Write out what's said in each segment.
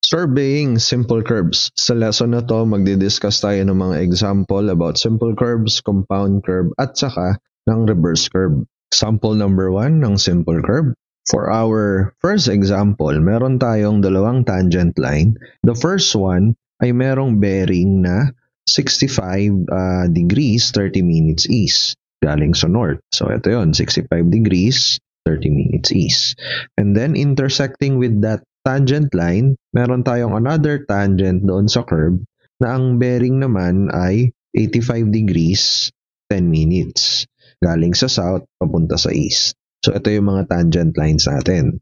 Surveying simple curves. Sa lesson na to, magdi-discuss tayo ng mga example about simple curves, compound curve, at saka ng reverse curve. Example number 1 ng simple curve. For our first example, meron tayong dalawang tangent line. The first one ay merong bearing na 65 degrees, 30 minutes east. Galing sa north. So ito yon, 65 degrees, 30 minutes east. And then intersecting with that tangent line, meron tayong another tangent doon sa curve na ang bearing naman ay 85 degrees, 10 minutes. Galing sa south, papunta sa east. So, ito yung mga tangent lines natin.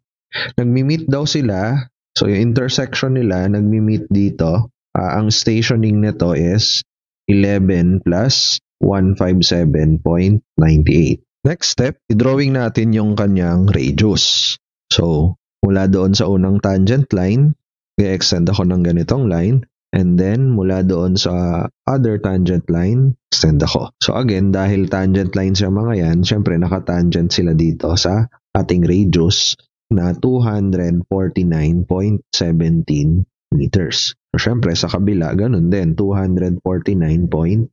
Nagmi-meet daw sila. So, yung intersection nila, nagmi-meet dito. Ang stationing nito is 11 plus 157.98. Next step, i-drawing natin yung kanyang radius. So, mula doon sa unang tangent line, i-extend ako ng ganitong line. And then, mula doon sa other tangent line, extend ako. So again, dahil tangent lines yung mga yan, syempre nakatangent sila dito sa ating radius na 249.17 meters. So syempre, sa kabila, ganun din, 249.17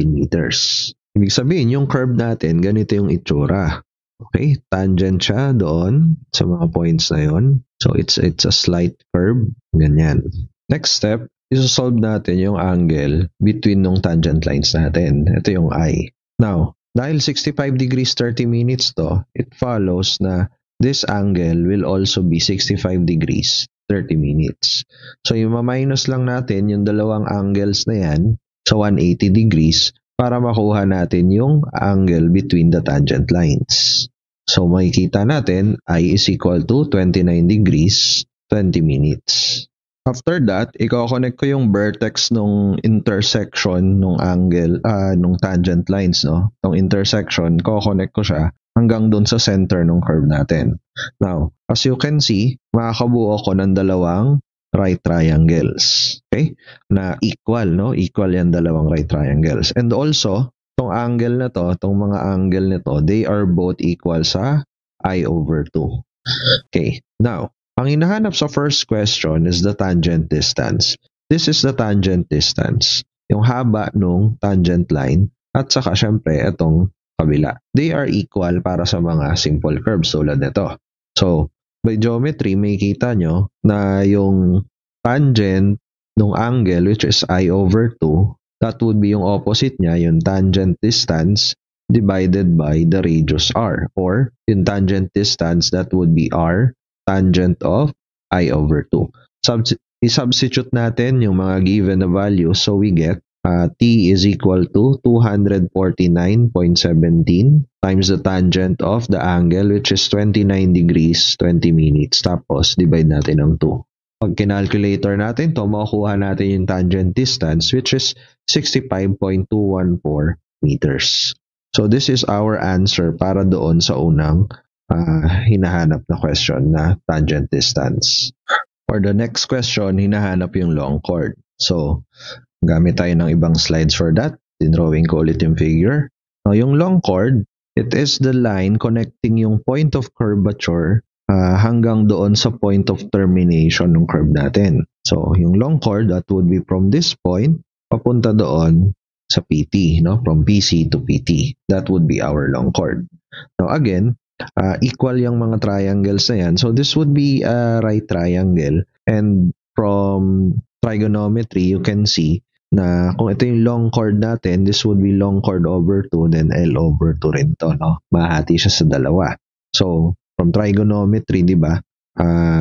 meters. Ibig sabihin, yung curve natin, ganito yung itsura. Okay, tangent siya doon sa mga points na yon. So it's a slight curve, ganyan. Next step, isosolve natin yung angle between ng tangent lines natin. Ito yung I. Now, dahil 65 degrees 30 minutes to, it follows na this angle will also be 65 degrees 30 minutes. So, yung ma-minus lang natin yung dalawang angles na yan sa 180 degrees para makuha natin yung angle between the tangent lines. So, makikita natin I is equal to 29 degrees 20 minutes. After that, i-connect ko yung vertex nung intersection nung angle, nung tangent lines, no? Nung intersection, connect ko siya hanggang dun sa center nung curve natin. Now, as you can see, makakabuo ko ng dalawang right triangles. Okay? Na equal, no? Equal yan dalawang right triangles. And also, tong angle na to, tong mga angle nito, they are both equal sa I over 2. Okay. Now, ang hinahanap sa first question is the tangent distance. This is the tangent distance. Yung haba nung tangent line at saka syempre itong kabila. They are equal para sa mga simple curves tulad nito. So, by geometry, may kita nyo na yung tangent nung angle which is I over 2, that would be yung opposite niya, yung tangent distance divided by the radius r. Or yung tangent distance, that would be r tangent of I over 2. I-substitute natin yung mga given na values, so we get t is equal to 249.17 times the tangent of the angle which is 29 degrees 20 minutes. Tapos divide natin ng 2. Pag kinalculator natin to, makukuha natin yung tangent distance which is 65.214 meters. So this is our answer para doon sa unang hinahanap na question na tangent distance. For the next question, hinahanap yung long chord. So, gamit tayo ng ibang slides for that. Dinrawing ko ulit yung figure. Now, yung long chord, it is the line connecting yung point of curvature hanggang doon sa point of termination ng curve natin. So, yung long chord, that would be from this point, papunta doon sa PT, no? From PC to PT. That would be our long chord. Now, again, equal yung mga triangles na yan. So, this would be a right triangle. And from trigonometry, you can see na kung ito yung long chord natin, this would be long chord over 2, then L over 2 rin to, no? Mahati siya sa dalawa. So, from trigonometry, di ba,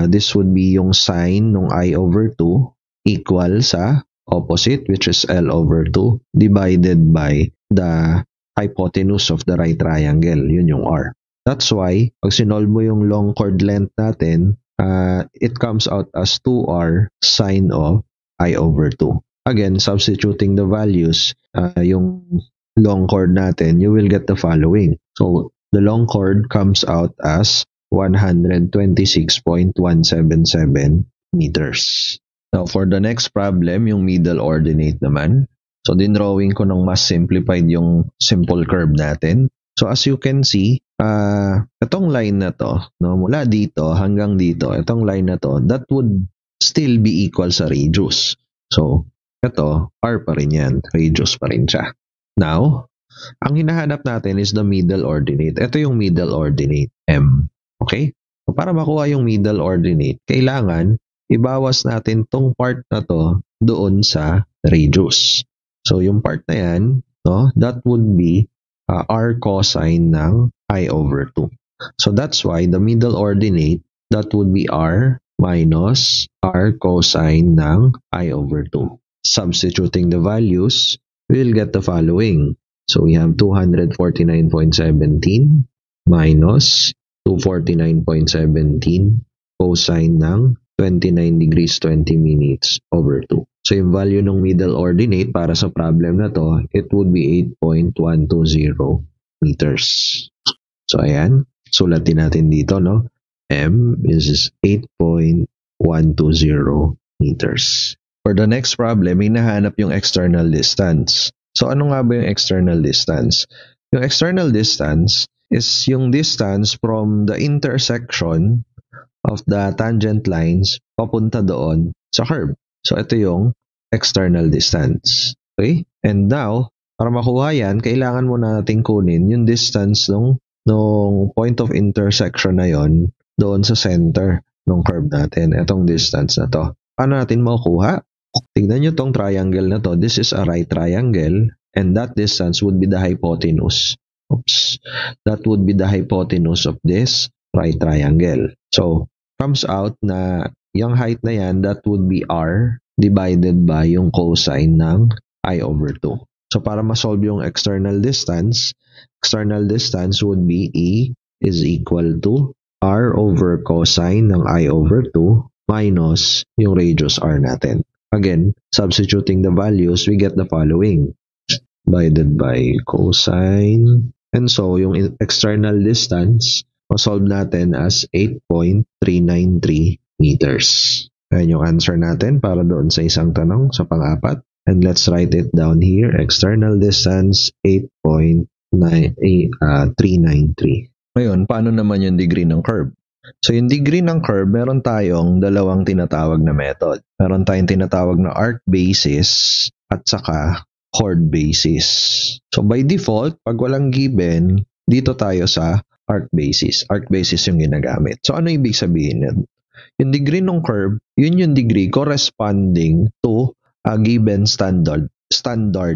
this would be yung sine ng I over 2 equal sa opposite, which is L over 2, divided by the hypotenuse of the right triangle. Yun yung R. That's why, pag sinolve mo yung long chord length natin, it comes out as 2r sine of I over 2. Again, substituting the values, yung long chord natin, you will get the following. So, the long chord comes out as 126.177 meters. Now, for the next problem, yung middle ordinate naman. So, dinrawing ko ng mas simplified yung simple curve natin. So, as you can see, itong line na to, no, mula dito hanggang dito, itong line na to, that would still be equal sa radius. So, ito, r pa rin yan. Radius pa rin siya. Now, ang hinahanap natin is the middle ordinate. Ito yung middle ordinate, m. Okay? So, para makuha yung middle ordinate, kailangan ibawas natin tong part na to doon sa radius. So, yung part na yan, no, that would be r cosine ng I over 2. So, that's why the middle ordinate, that would be r minus r cosine ng I over 2. Substituting the values, we'll get the following. So we have 249.17 minus 249.17 cosine ng 29 degrees 20 minutes over 2. So yung value ng middle ordinate para sa problem na to, it would be 8.120 meters. So ayan, sulatin natin dito, no? M is 8.120 meters. For the next problem, hinahanap yung external distance. So ano nga ba yung external distance? Yung external distance is yung distance from the intersection of the tangent lines papunta doon sa curve. So ito yung external distance. Okay? And now, para makuha yan, kailangan mo nating kunin yung distance nung point of intersection na yon doon sa center ng curve natin. Itong distance na to. Paano natin makukuha? Tignan nyo tong triangle na to. This is a right triangle and that distance would be the hypotenuse. Oops. That would be the hypotenuse of this right triangle. So, comes out na yung height na yan, that would be r divided by yung cosine ng I over 2. So, para ma-solve yung external distance would be E is equal to r over cosine ng I over 2 minus yung radius r natin. Again, substituting the values, we get the following. Divided by cosine. And so, yung external distance, ma-solve natin as 8.393 meters. Ayan yung answer natin para doon sa isang tanong sa pang-apat. And let's write it down here. External distance, 8.393. Ngayon, paano naman yung degree ng curve? So, yung degree ng curve, meron tayong dalawang tinatawag na method. Meron tayong tinatawag na arc basis at saka chord basis. So, by default, pag walang given, dito tayo sa arc basis. Arc basis yung ginagamit. So, ano ibig sabihin nun? Yung degree ng curve, yun yung degree corresponding to a given standard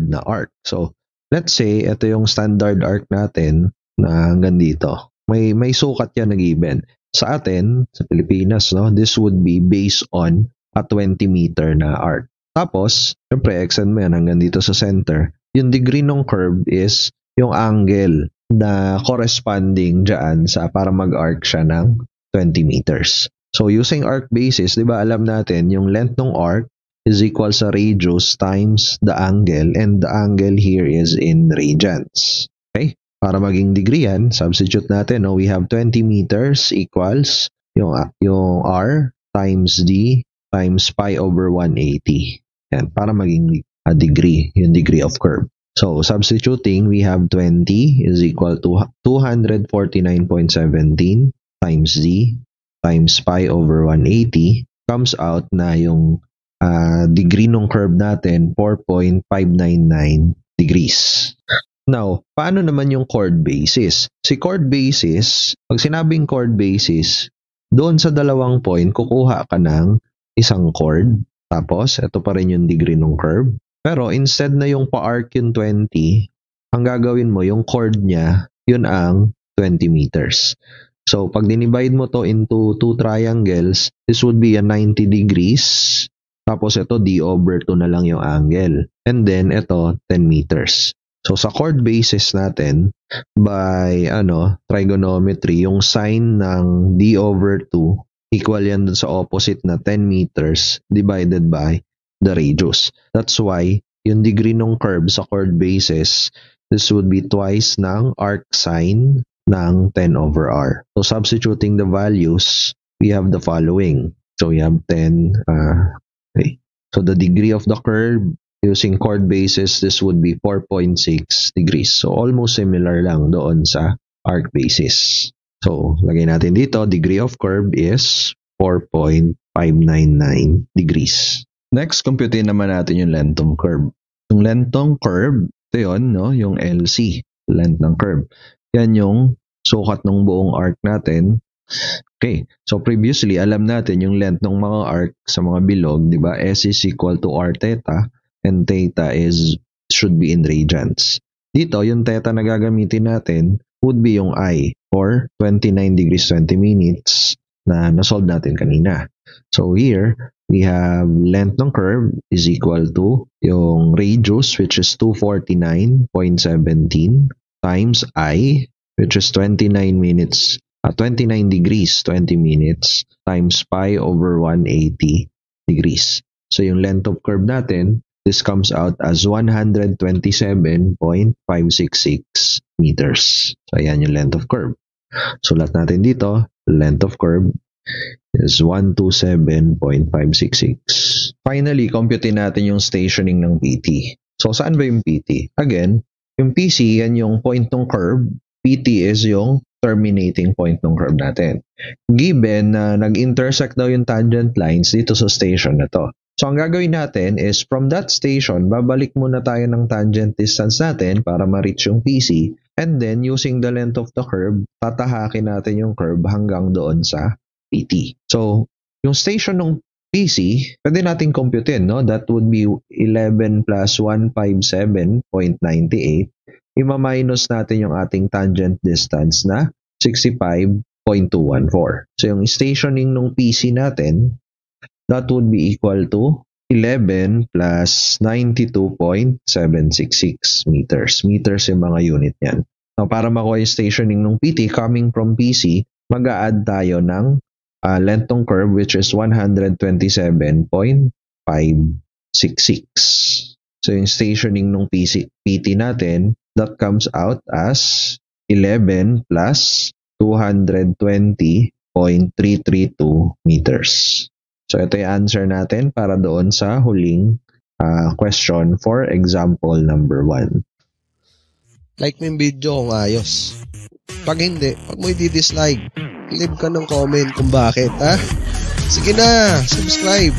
na arc. So, let's say, ito yung standard arc natin na hanggang dito. May sukat yan na given. Sa atin, sa Pilipinas, no, this would be based on a 20 meter na arc. Tapos, syempre, extend mo yan hanggang dito sa center. Yung degree ng curve is yung angle na corresponding dyan sa para mag-arc siya ng 20 meters. So, using arc basis, di ba alam natin, yung length ng arc is equal sa radius times the angle, and the angle here is in radians. Okay? Para maging degree yan, substitute natin, no? We have 20 meters equals yung r times d times pi over 180. Yan, para maging a degree, yung degree of curve. So, substituting, we have 20 is equal to 249.17 times d times pi over 180. Comes out na yung degree ng curve natin, 4.599 degrees. Now, paano naman yung chord basis? Si chord basis, pag sinabing chord basis, doon sa dalawang point, kukuha ka ng isang chord. Tapos, ito pa rin yung degree ng curve. Pero instead na yung pa-arc yung 20, ang gagawin mo, yung chord niya, yun ang 20 meters. So, pag dinivide mo to into two triangles, this would be a 90 degrees. Tapos, ito, d over 2 na lang yung angle. And then, ito, 10 meters. So, sa chord basis natin, by trigonometry, yung sine ng d over 2, equal yan dun sa opposite na 10 meters divided by the radius. That's why, yung degree ng curve sa chord basis, this would be twice ng arc sine ng 10 over r. So, substituting the values, we have the following. So, we have 10. Okay. So, the degree of the curve, using chord basis, this would be 4.6 degrees. So, almost similar lang doon sa arc basis. So, lagay natin dito, degree of curve is 4.599 degrees. Next, computein naman natin yung length curve. Yung length curve, ito yun, no? Yung LC, length ng curve. Yan yung sukat ng buong arc natin. Okay, so previously, alam natin yung length ng mga arc sa mga bilog, di ba? S is equal to R theta, and theta should be in radians. Dito, yung theta na gagamitin natin would be yung I, or 29 degrees 20 minutes na nasolve natin kanina. So here, we have length ng curve is equal to yung radius, which is 249.17, times I, which is 29 degrees 20 minutes, times pi over 180 degrees. So yung length of curve natin, this comes out as 127.566 meters. So ayan yung length of curve. Sulat natin dito, length of curve is 127.566. Finally, computein natin yung stationing ng PT. So saan ba yung PT? Again, yung PC, yan yung point ng curve. PT is yung terminating point ng curve natin. Given na nag-intersect daw yung tangent lines dito sa station na to. So ang gagawin natin is from that station, babalik muna tayo ng tangent distance natin para ma-reach yung PC, and then using the length of the curve, tatahakin natin yung curve hanggang doon sa PT. So yung station ng PC, pwede natin computein, no? That would be 11 plus 157.98. Ima-minus natin yung ating tangent distance na 65.214. So yung stationing ng PC natin, that would be equal to 11 plus 92.766 meters. Meters yung mga unit niyan. Now, para makuha yung stationing ng PT coming from PC, mag-a-add tayo ng length ng curve, which is 127.566. So yung stationing ng PT natin, that comes out as 11 plus 220.332 meters. So ito yung answer natin para doon sa huling question for example number 1. Like mo yung video kung ayos. Pag hindi, pag mo i-dislike, leave ka ng comment kung bakit, ha? Sige na, subscribe.